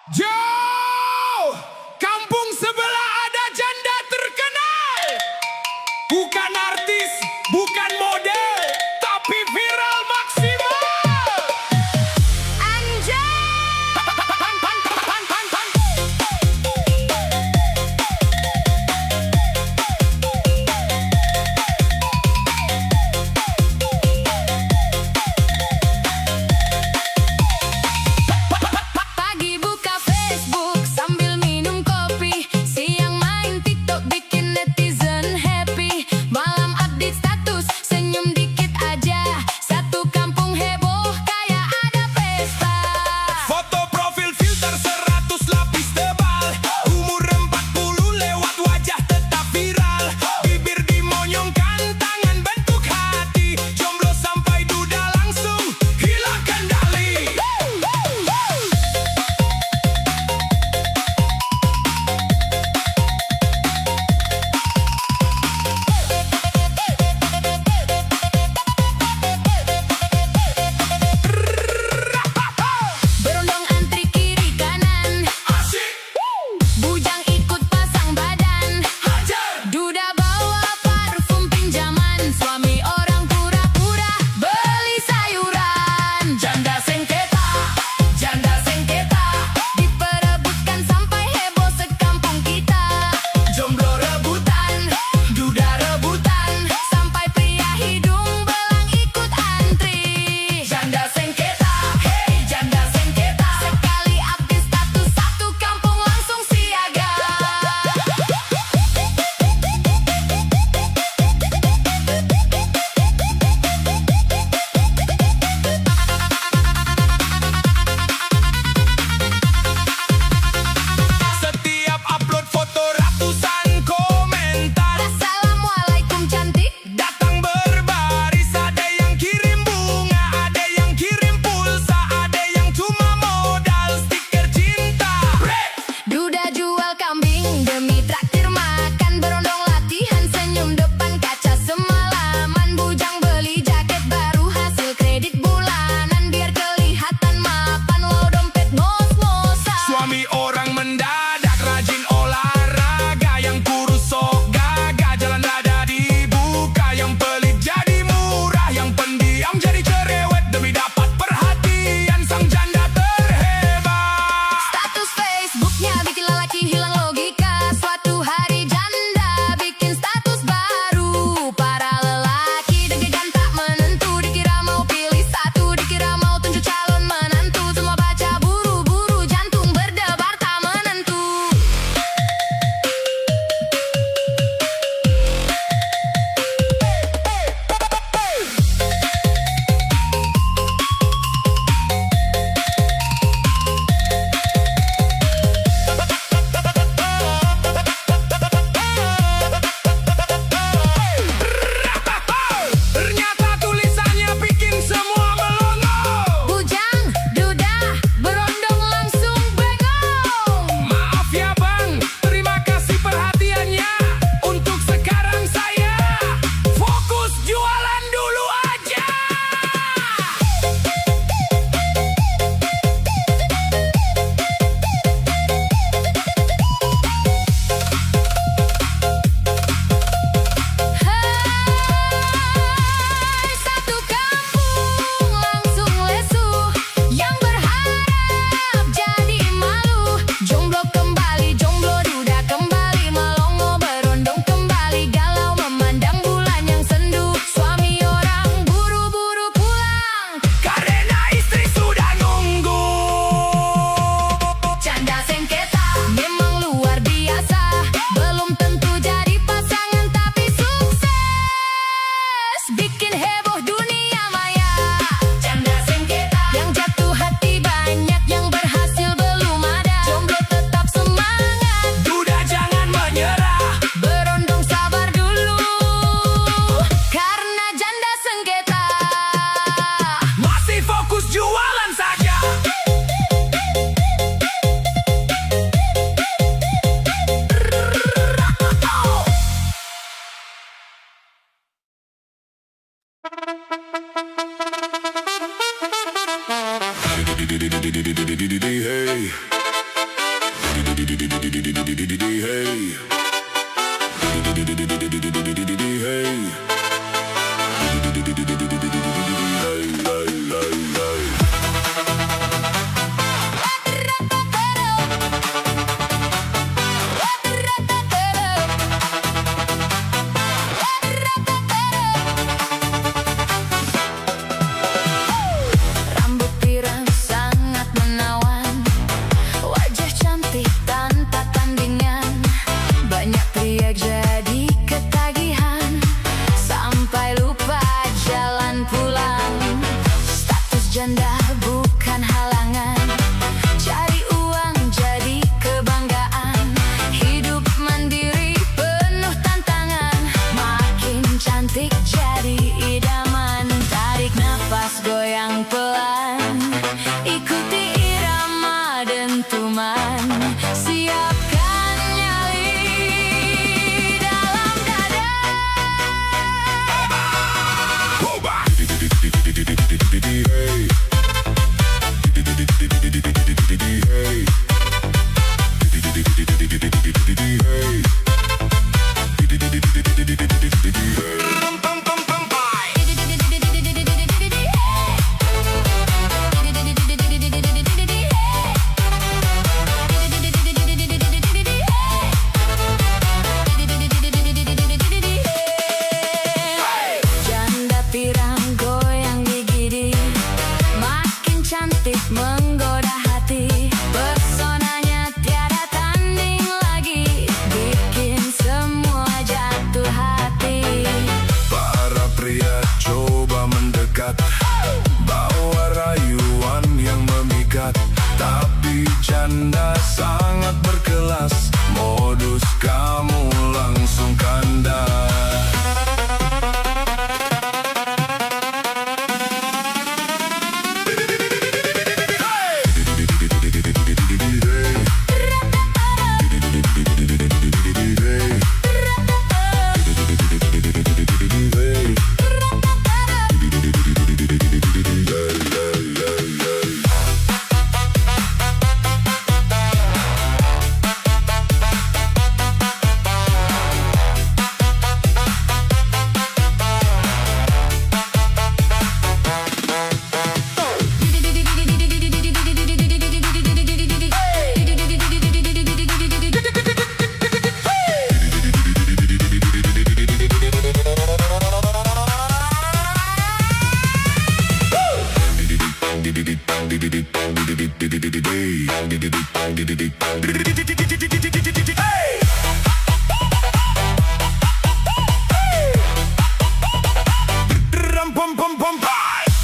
Jauh, kampung sebelah ada janda terkenal. Bukan artis, bukan model, tapi viral maksimal. Pagi buka Facebook sambil minum kopi, siang main TikTok bikin netizen happy, malam update status senyum dikit aja, satu kampung heboh kayak ada pesta. Foto profil filter 100 lapis tebal, umur 40 lewat wajah tetap viral, bibir dimonyongkan tangan bentuk hati, jomblo sampai duda langsung hilang kendali. Berondong antri kiri kanan, Asyik, bujang ikut pasang badan, hajar, duda bawa parfum pinjaman, suami orang pura-pura beli sayuran. janda sengketa, Diperebutkan sampai heboh sekampung kita, jomblo rebutan, duda rebutan, sampai pria hidung belang ikut antri. janda sengketa, hey janda sengketa. Sekali update status satu kampung langsung siaga. Setiap upload foto ratusan komentar, Assalamualaikum cantik, datang berbaris, ada yang kirim bunga, ada yang kirim pulsa, ada yang cuma modal stiker cinta. duda jual kambing demi traktir makan, berondong latihan senyum depan kaca semalaman, bujang beli jaket baru hasil kredit bulanan, biar kelihatan mapan lo dompet ngos-ngosan. Suami orang mendadak rajin olahraga, yang kurus sok gagah jalan dada dibuka, yang pelit jadi murah, yang pendiam jadi cerewet demi dapat perhatian sang janda terhebat. Status Facebooknya bikin lelaki hilang logika, suatu hari janda bikin status baru, para lelaki deg-degan tak menentu, dikira mau pilih satu, dikira mau tunjuk calon menantu, semua baca buru-buru jantung berdebar tak menentu. Ternyata tulisannya bikin semua melongo. Bujang, duda, berondong langsung bengong. Maaf ya bang, terima kasih perhatiannya. Untuk sekarang saya fokus jualan dulu aja. Hai, satu kampung langsung lesu, yang berharap jadi malu, jomblo kembali, jomblo duda kembali, melongo berondong kembali, galau memandang bulan yang sendu, suami orang buru-buru pulang, Karena istri sudah nunggu. janda sengketa memang luar biasa, belum tentu jadi pasangan tapi sukses, bikin heboh dunia maya. Janda sengketa yang jatuh hati banyak, yang berhasil belum ada, jomblo tetap semangat, Duda jangan menyerah. berondong sabar dulu, karena janda sengketa. Masih fokus jualan saja. Hey. Rambut pirang sangat menawan, wajah cantik tanpa tandingan. Banyak pria jadi ketagihan, sampai lupa jalan pulang. Status janda bukan halangan, cari uang jadi kebanggaan. Hidup mandiri penuh tantangan, makin cantik jadi idaman. Tarik nafas goyang pelan, ikuti irama dentuman. Siapkan nyali dalam dada. Janda pirang goyang gigi, makin cantik menggoda hati. Pesonanya tiada tanding lagi, bikin semua jatuh hati. Para pria coba mendekat, bawa rayuan yang memikat. Tapi janda sangat berkelas, modus kamu langsung kandas.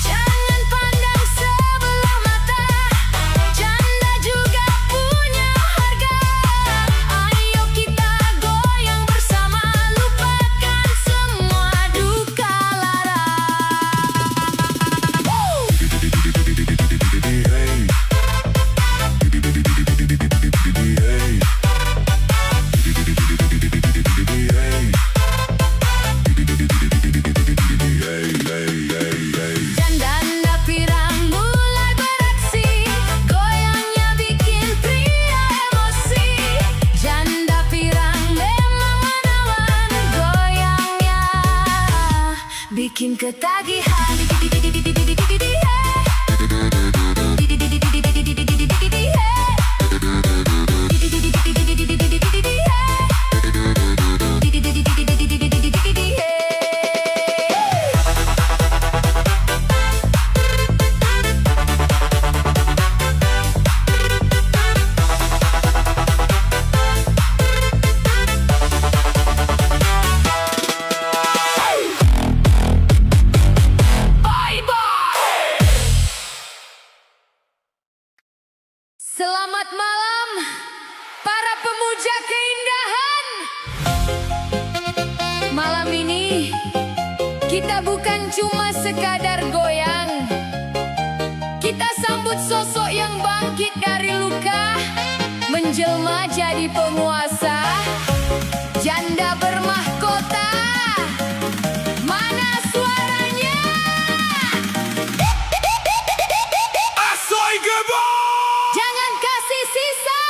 Jangan pandang sebelah mata, janda juga punya harga. Ayo kita goyang bersama, lupakan semua duka lara. Janda pirang mulai beraksi, goyangnya bikin pria emosi. Janda pirang memang menawan, goyangnya bikin ketagihan. Selamat malam, para pemuja keindahan. Malam ini kita bukan cuma sekadar goyang, kita sambut sosok yang bangkit dari luka, menjelma jadi penguasa. Janda bermahkota, mana suaranya? Asoy Gebo! Jangan kasih sisa.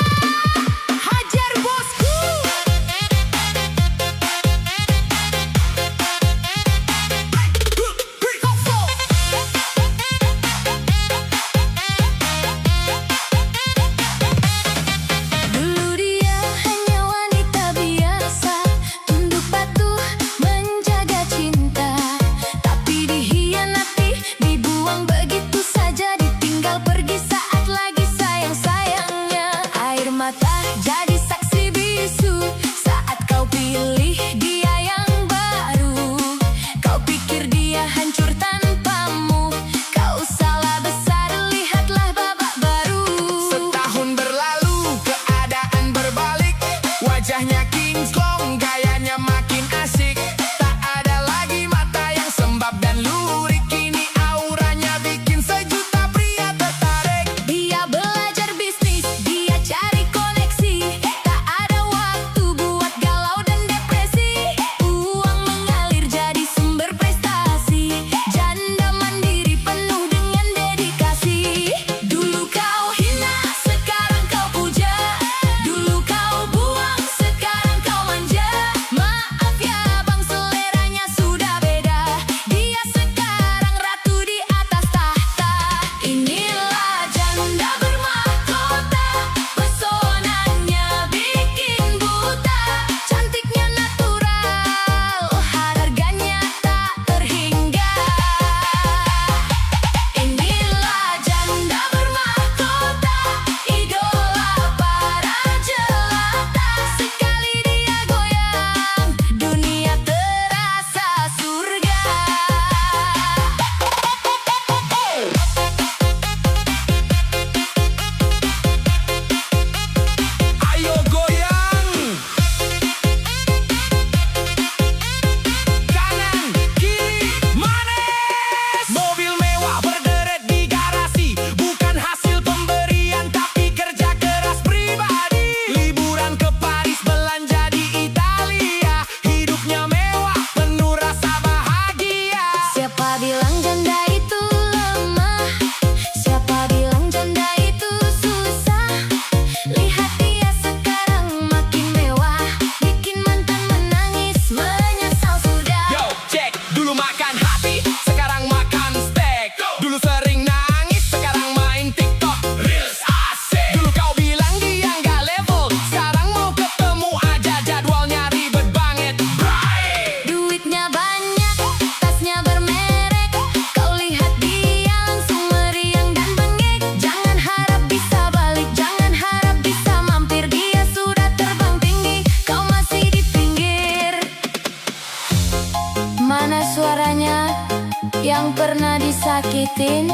nyakitin?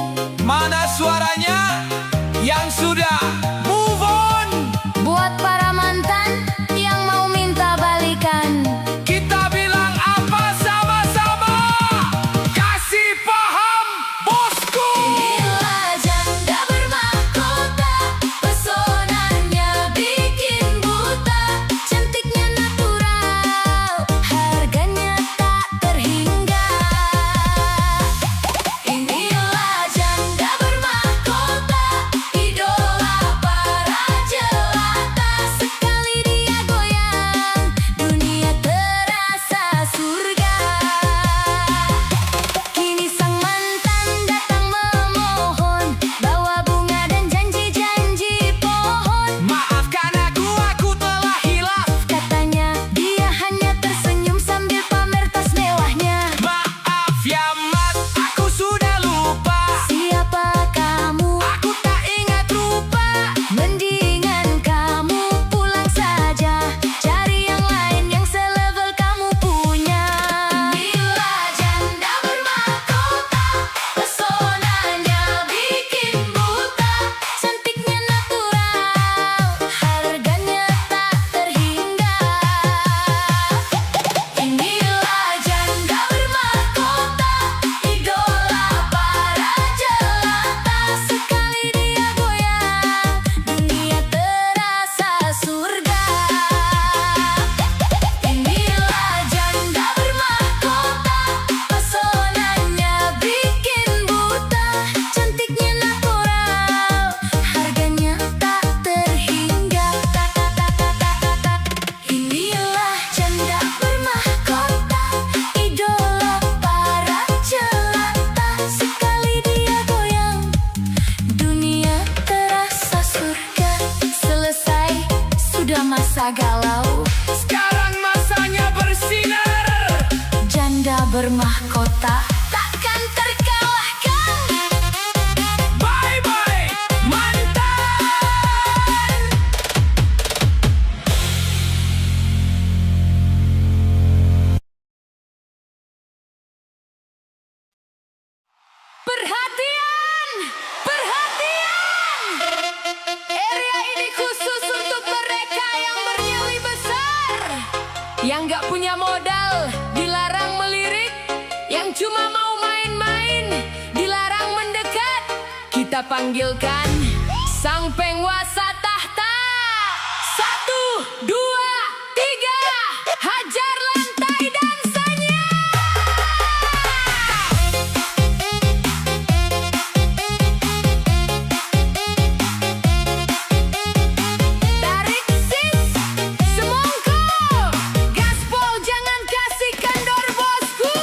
Mana suaranya yang sudah move on? Buat para mantan yang mau minta balikan, Kita bilang apa sama-sama? Kasih paham, bosku. inilah janda bermahkota, pesonanya bikin buta, cantiknya natural, harganya tak terhingga. Inilah janda bermahkota, idola para jelata, sekali dia goyang, dunia terasa surga. Kini sang mantan datang memohon, bawa bunga dan janji-janji pohon. Maafkan aku telah hilaf. Katanya dia hanya tersenyum sambil pamer tas mewahnya. Maaf ya Mat, aku sudah lupa. Siapa kamu? Aku tak ingat rupa. Mendingan kamu pulang saja, cari yang lain yang selevel kamu punya. Inilah janda bermahkota, pesonanya bikin buta, cantiknya natural, harganya tak terhingga. Inilah janda bermahkota, idola para jelata, sekali dia goyang, dunia terasa surga. Inilah janda bermahkota, pesonanya bikin buta, cantiknya natural, harganya tak terhingga. Inilah janda bermahkota, idola para jelata, sekali dia goyang, dunia terasa surga. Selesai, sudah masa galau, Sekarang masanya bersinar. janda bermahkota takkan terkalahkan. Bye-bye, mantan. Perhatian! Perhatian! Area ini khusus untuk mereka yang bernyali besar, yang gak punya modal, dilarang melirik, yang cuma mau main-main, dilarang mendekat. Kita panggilkan sang penguasa tahta. 1, 2, 3, hajar lantai dansanya. Tarik sis, semongko, gaspol jangan kasih kendor bosku.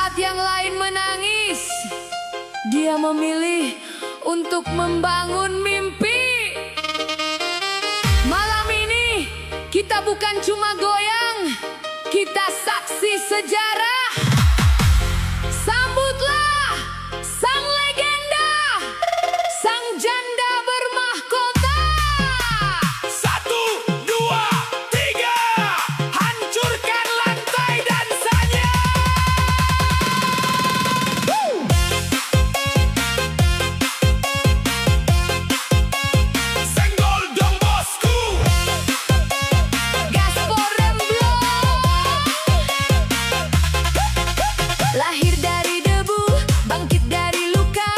saat yang lain menangis, dia memilih untuk membangun mimpi. Malam ini kita bukan cuma goyang, kita saksi sejarah. Sambutlah sang legenda, sang janda bermahkota. 1, 2, 3, hancurkan lantai dansanya. Senggol dong bosku. Gaspor Remblong, lahir dari debu, bangkit dari luka.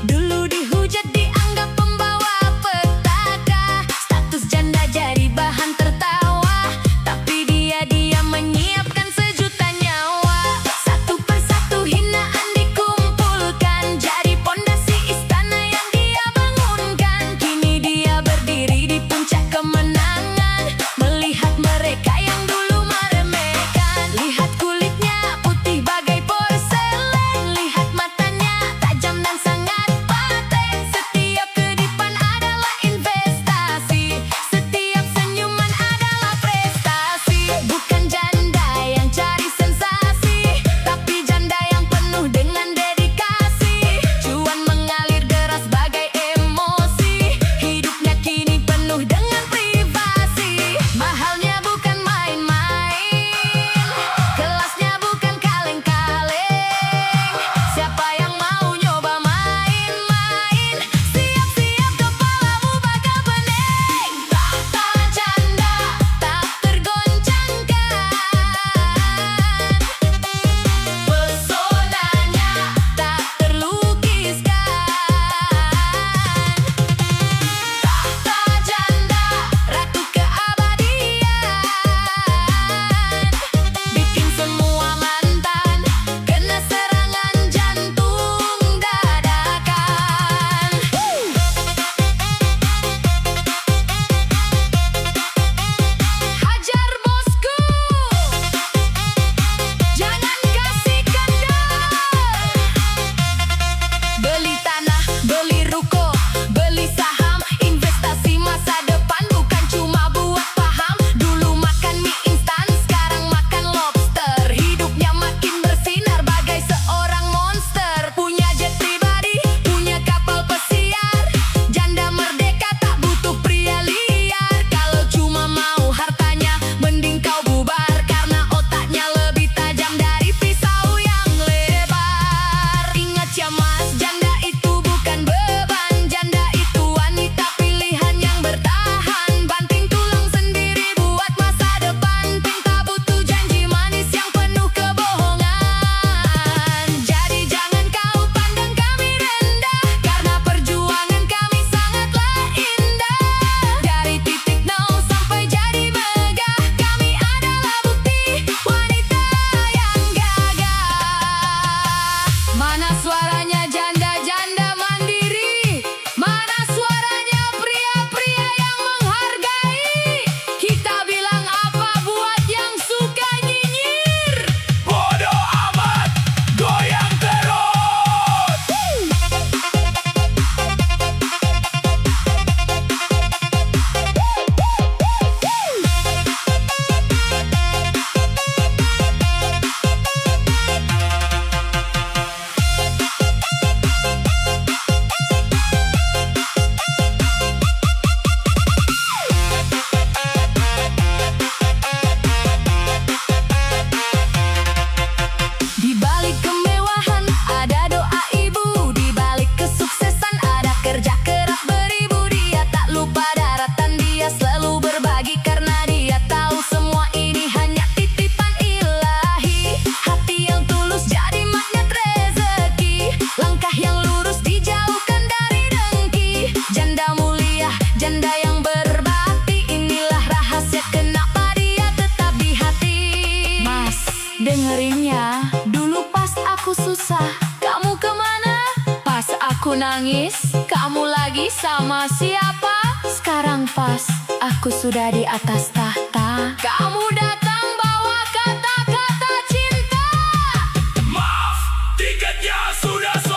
Dulu dihujat dianggap pembawa petaka, status janda jadi bahan tertawa. Tapi dia menyiapkan sejuta nyawa. Satu persatu hinaan dikumpulkan, jadi pondasi istana yang dia bangunkan. Kini dia berdiri di puncak kemenangan, melihat mereka yang dulu meremehkan. Lihat kulitnya putih bagai porselen, lihat matanya tajam dan sangat paten. Setiap kedipan adalah investasi, setiap senyuman adalah prestasi. Bukan janda yang cari sensasi, tapi janda yang penuh dengan dedikasi. Cuan mengalir deras bagai emosi, hidupnya kini penuh dengan privasi. Mahalnya bukan main-main, kelasnya bukan kaleng-kaleng. Siapa yang mau nyoba main-main, siap-siap kepalamu bakal pening. Tahta janda tak tergoncangkan, pesonanya tak terlukiskan. Tahta janda ratu keabadian, bikin semua mantan kena serangan jantung dadakan. Hajar bosku, jangan kasih kendor. Beli tanah, beli ruko, beli saham, investasi masa depan bukan cuma buat paham. Dulu makan mie instan, sekarang makan lobster. Hidupnya makin bersinar bagai seorang monster. Punya jet pribadi, punya kapal pesiar. Janda merdeka tak butuh pria liar. Kalau cuma mau hartanya, mending kau bubar, karena otaknya lebih tajam dari pisau yang lebar. Ingat ya mas, janda itu bukan beban, janda itu wanita pilihan yang bertahan. Banting tulang sendiri buat masa depan, pinta butuh janji manis yang penuh kebohongan. Jadi jangan kau pandang kami rendah, karena perjuangan kami sangatlah indah. Dari titik nol sampai jadi megah, kami adalah bukti wanita yang gagah. Mana suaranya janda-janda mandiri? Mana suaranya pria-pria yang menghargai? Kita bilang apa buat yang suka nyinyir? Bodoh amat, goyang terus. Di balik kemewahan ada doa ibu, di balik kesuksesan ada kerja keras beribu. Dia tak lupa daratan, dia selalu berbagi karena dia tahu semua ini hanya titipan ilahi. Hati yang tulus jadi magnet rezeki, langkah yang lurus dijauhkan dari dengki. Janda mulia, janda yang berbakti, inilah rahasia kenapa dia tetap di hati. Mas, dengerin ya, dulu pas aku susah, kamu kemana? Pas aku nangis, kamu lagi sama siapa? Sekarang pas aku sudah di atas tahta, kamu datang bawa kata-kata cinta. Maaf Tiketnya sudah sold